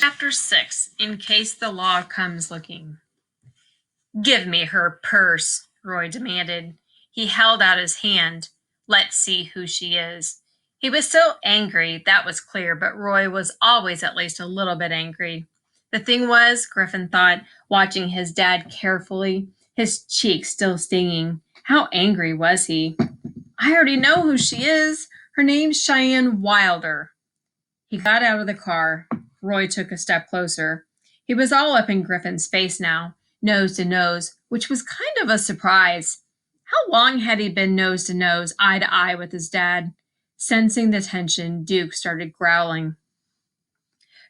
Chapter 6, In Case the Law Comes Looking. Give me her purse, Roy demanded. He held out his hand. Let's see who she is. He was still angry, that was clear, but Roy was always at least a little bit angry. The thing was, Griffin thought, watching his dad carefully, his cheeks still stinging. How angry was he? I already know who she is. Her name's Cheyenne Wilder. He got out of the car. Roy took a step closer. He was all up in Griffin's face now, nose to nose, which was kind of a surprise. How long had he been nose to nose, eye to eye with his dad? Sensing the tension, Duke started growling.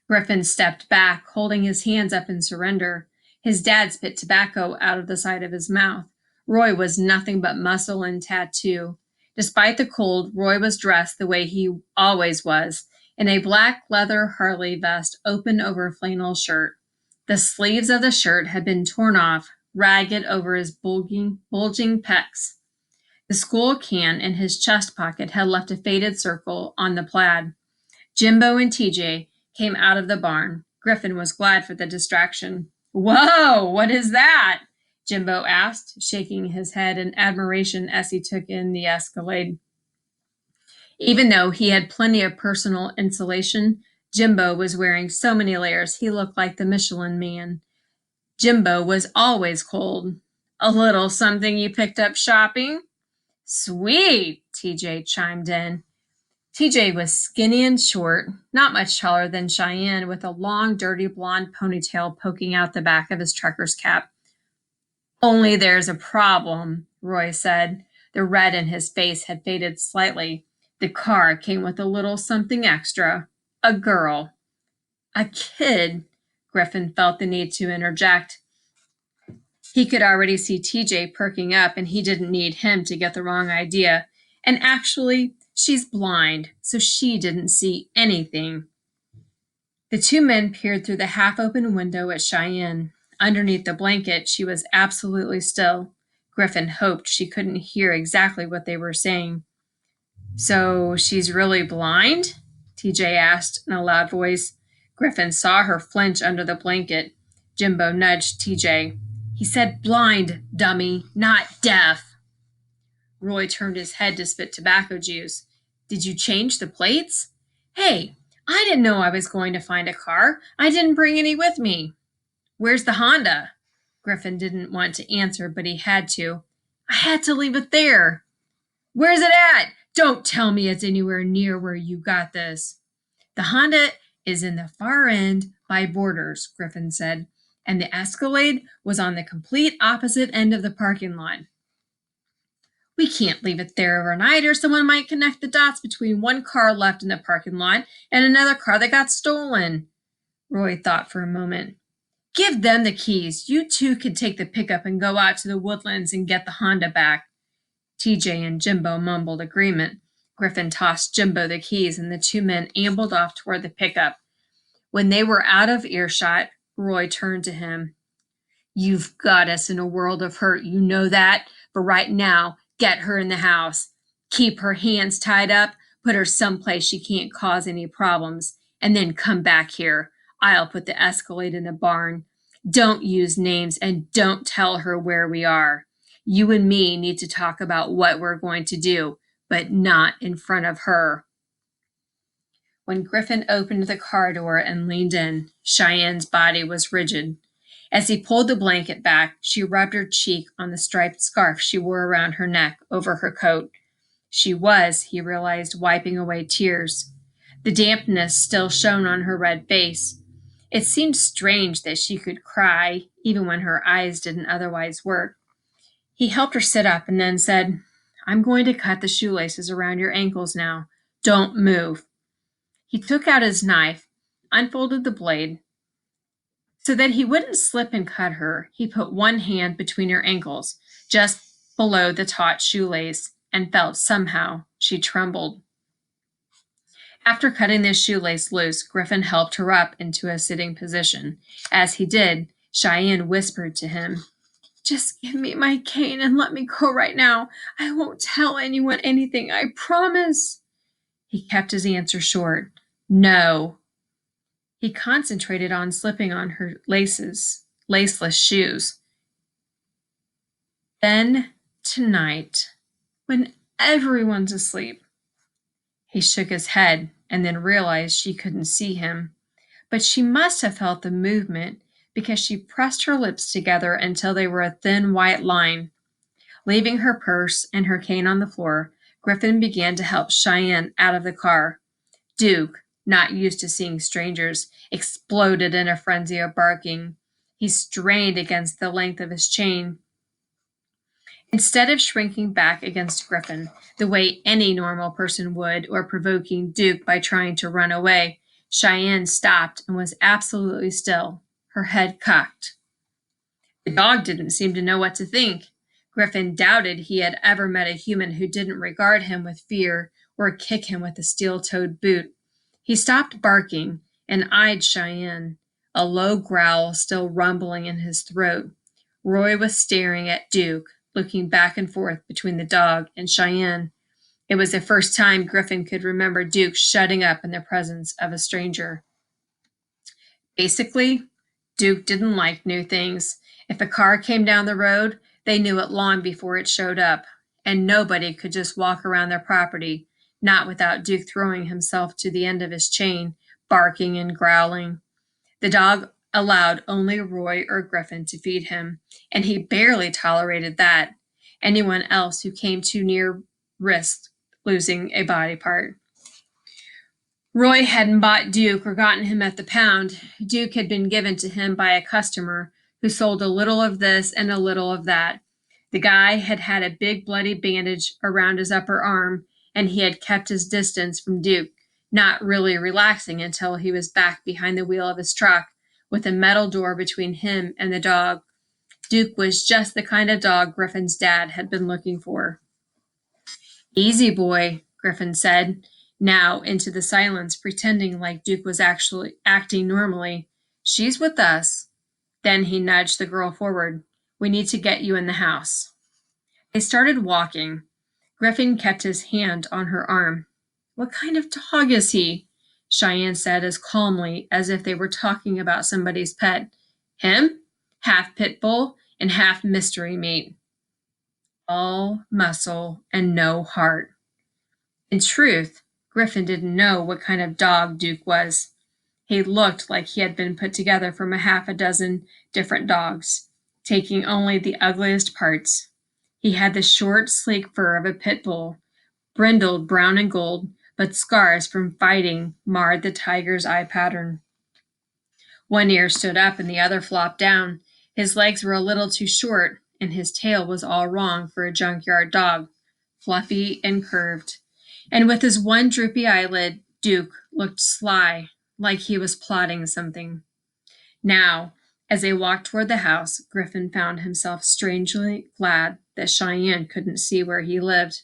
Griffin stepped back, holding his hands up in surrender. His dad spit tobacco out of the side of his mouth. Roy was nothing but muscle and tattoo. Despite the cold, Roy was dressed the way he always was, in a black leather Harley vest open over a flannel shirt. The sleeves of the shirt had been torn off, ragged over his bulging pecs. The school can in his chest pocket had left a faded circle on the plaid. Jimbo and TJ came out of the barn. Griffin was glad for the distraction. Whoa, what is that? Jimbo asked, shaking his head in admiration as he took in the Escalade. Even though he had plenty of personal insulation, Jimbo was wearing so many layers he looked like the Michelin Man. Jimbo was always cold. A little something you picked up shopping? Sweet, TJ chimed in. TJ was skinny and short, not much taller than Cheyenne, with a long, dirty blonde ponytail poking out the back of his trucker's cap. Only there's a problem, Roy said. The red in his face had faded slightly. The car came with a little something extra. A girl. A kid, Griffin felt the need to interject. He could already see TJ perking up, and he didn't need him to get the wrong idea. And actually, she's blind, so she didn't see anything. The two men peered through the half-open window at Cheyenne. Underneath the blanket, she was absolutely still. Griffin hoped she couldn't hear exactly what they were saying. So she's really blind? TJ asked in a loud voice. Griffin saw her flinch under the blanket. Jimbo nudged TJ. He said blind, dummy, not deaf. Roy turned his head to spit tobacco juice. Did you change the plates? Hey, I didn't know I was going to find a car. I didn't bring any with me. Where's the Honda? Griffin didn't want to answer, but he had to. I had to leave it there. Where's it at? Don't tell me it's anywhere near where you got this. The Honda is in the far end by Borders, Griffin said, and the Escalade was on the complete opposite end of the parking lot. We can't leave it there overnight, or someone might connect the dots between one car left in the parking lot and another car that got stolen. Roy thought for a moment. Give them the keys. You two can take the pickup and go out to the woodlands and get the Honda back. TJ and Jimbo mumbled agreement. Griffin tossed Jimbo the keys, and the two men ambled off toward the pickup. When they were out of earshot, Roy turned to him. You've got us in a world of hurt, you know that? But right now, get her in the house. Keep her hands tied up, put her someplace she can't cause any problems, and then come back here. I'll put the Escalade in the barn. Don't use names, and don't tell her where we are. You and me need to talk about what we're going to do, but not in front of her. When Griffin opened the car door and leaned in, Cheyenne's body was rigid. As he pulled the blanket back, she rubbed her cheek on the striped scarf she wore around her neck over her coat. She was, he realized, wiping away tears. The dampness still shone on her red face. It seemed strange that she could cry, even when her eyes didn't otherwise work. He helped her sit up and then said, I'm going to cut the shoelaces around your ankles now. Don't move. He took out his knife, unfolded the blade. So that he wouldn't slip and cut her, he put one hand between her ankles, just below the taut shoelace, and felt somehow she trembled. After cutting the shoelace loose, Griffin helped her up into a sitting position. As he did, Cheyenne whispered to him, Just give me my cane and let me go right now. I won't tell anyone anything, I promise. He kept his answer short. No. He concentrated on slipping on her laceless shoes. Then, tonight, when everyone's asleep. He shook his head and then realized she couldn't see him. But she must have felt the movement because she pressed her lips together until they were a thin white line. Leaving her purse and her cane on the floor, Griffin began to help Cheyenne out of the car. Duke, not used to seeing strangers, exploded in a frenzy of barking. He strained against the length of his chain. Instead of shrinking back against Griffin, the way any normal person would, or provoking Duke by trying to run away, Cheyenne stopped and was absolutely still, her head cocked. The dog didn't seem to know what to think. Griffin doubted he had ever met a human who didn't regard him with fear or kick him with a steel-toed boot. He stopped barking and eyed Cheyenne, a low growl still rumbling in his throat. Roy was staring at Duke, looking back and forth between the dog and Cheyenne. It was the first time Griffin could remember Duke shutting up in the presence of a stranger. Basically, Duke didn't like new things. If a car came down the road, they knew it long before it showed up, and nobody could just walk around their property, not without Duke throwing himself to the end of his chain, barking and growling. The dog allowed only Roy or Griffin to feed him, and he barely tolerated that. Anyone else who came too near risked losing a body part. Roy hadn't bought Duke or gotten him at the pound. Duke had been given to him by a customer who sold a little of this and a little of that. The guy had had a big bloody bandage around his upper arm, and he had kept his distance from Duke, not really relaxing until he was back behind the wheel of his truck, with a metal door between him and the dog. Duke was just the kind of dog Griffin's dad had been looking for. "Easy, boy," Griffin said, now into the silence, pretending like Duke was actually acting normally. "She's with us." Then he nudged the girl forward. "We need to get you in the house." They started walking. Griffin kept his hand on her arm. "What kind of dog is he?" Cheyenne said as calmly as if they were talking about somebody's pet. "Him? Half pit bull and half mystery meat. All muscle and no heart." In truth, Griffin didn't know what kind of dog Duke was. He looked like he had been put together from a half a dozen different dogs, taking only the ugliest parts. He had the short, sleek fur of a pit bull, brindled brown and gold, but scars from fighting marred the tiger's eye pattern. One ear stood up and the other flopped down. His legs were a little too short, and his tail was all wrong for a junkyard dog, fluffy and curved. And with his one droopy eyelid, Duke looked sly, like he was plotting something. Now, as they walked toward the house, Griffin found himself strangely glad that Cheyenne couldn't see where he lived.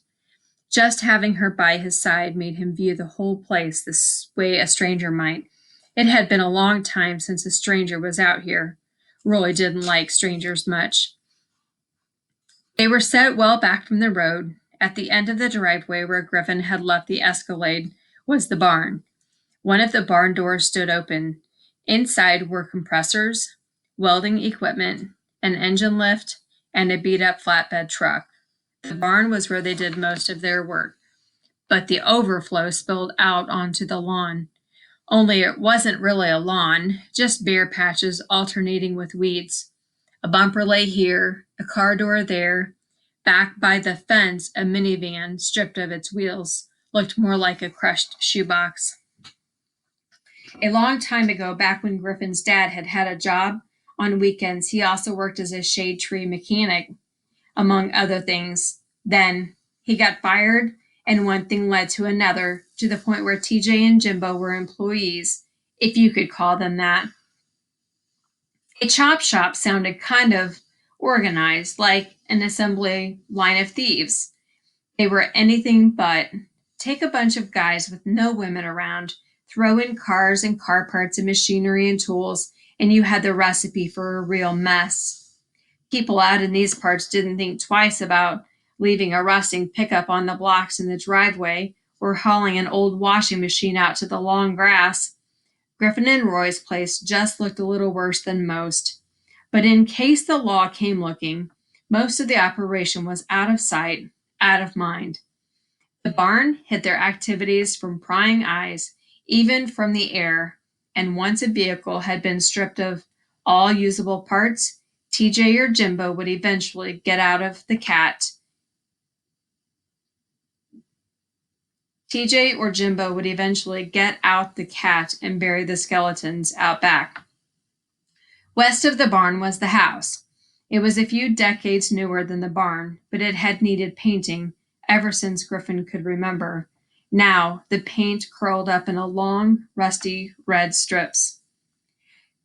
Just having her by his side made him view the whole place the way a stranger might. It had been a long time since a stranger was out here. Roy didn't like strangers much. They were set well back from the road. At the end of the driveway where Griffin had left the Escalade was the barn. One of the barn doors stood open. Inside were compressors, welding equipment, an engine lift, and a beat-up flatbed truck. The barn was where they did most of their work, but the overflow spilled out onto the lawn. Only it wasn't really a lawn, just bare patches alternating with weeds. A bumper lay here, a car door there. Back by the fence, a minivan, stripped of its wheels, looked more like a crushed shoebox. A long time ago, back when Griffin's dad had had a job, on weekends he also worked as a shade tree mechanic, among other things. Then he got fired, and one thing led to another, to the point where TJ and Jimbo were employees, if you could call them that. A chop shop sounded kind of organized, like an assembly line of thieves. They were anything but. Take a bunch of guys with no women around, throw in cars and car parts and machinery and tools, and you had the recipe for a real mess. People out in these parts didn't think twice about leaving a rusting pickup on the blocks in the driveway or hauling an old washing machine out to the long grass. Griffin and Roy's place just looked a little worse than most. But in case the law came looking, most of the operation was out of sight, out of mind. The barn hid their activities from prying eyes, even from the air, and once a vehicle had been stripped of all usable parts, TJ or Jimbo would eventually get out of the cat. TJ or Jimbo would eventually get out the cat and bury the skeletons out back. West of the barn was the house. It was a few decades newer than the barn, but it had needed painting ever since Griffin could remember. Now, the paint curled up in a long, rusty red strips.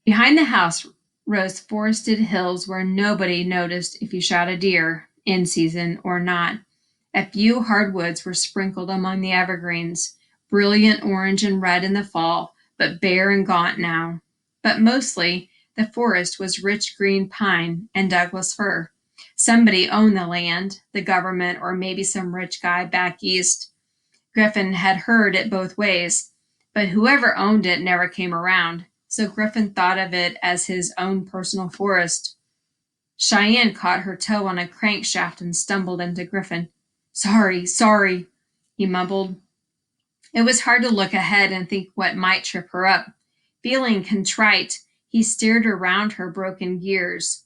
Behind the house rose forested hills where nobody noticed if you shot a deer, in season or not. A few hardwoods were sprinkled among the evergreens, brilliant orange and red in the fall, but bare and gaunt now. But mostly, the forest was rich green pine and Douglas fir. Somebody owned the land, the government, or maybe some rich guy back east. Griffin had heard it both ways, but whoever owned it never came around, so Griffin thought of it as his own personal forest. Cheyenne caught her toe on a crankshaft and stumbled into Griffin. Sorry, he mumbled. It was hard to look ahead and think what might trip her up. Feeling contrite, he steered around her broken gears.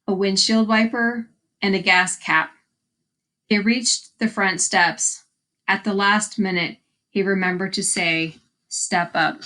A windshield wiper and a gas cap. They reached the front steps. At the last minute, he remembered to say, "Step up."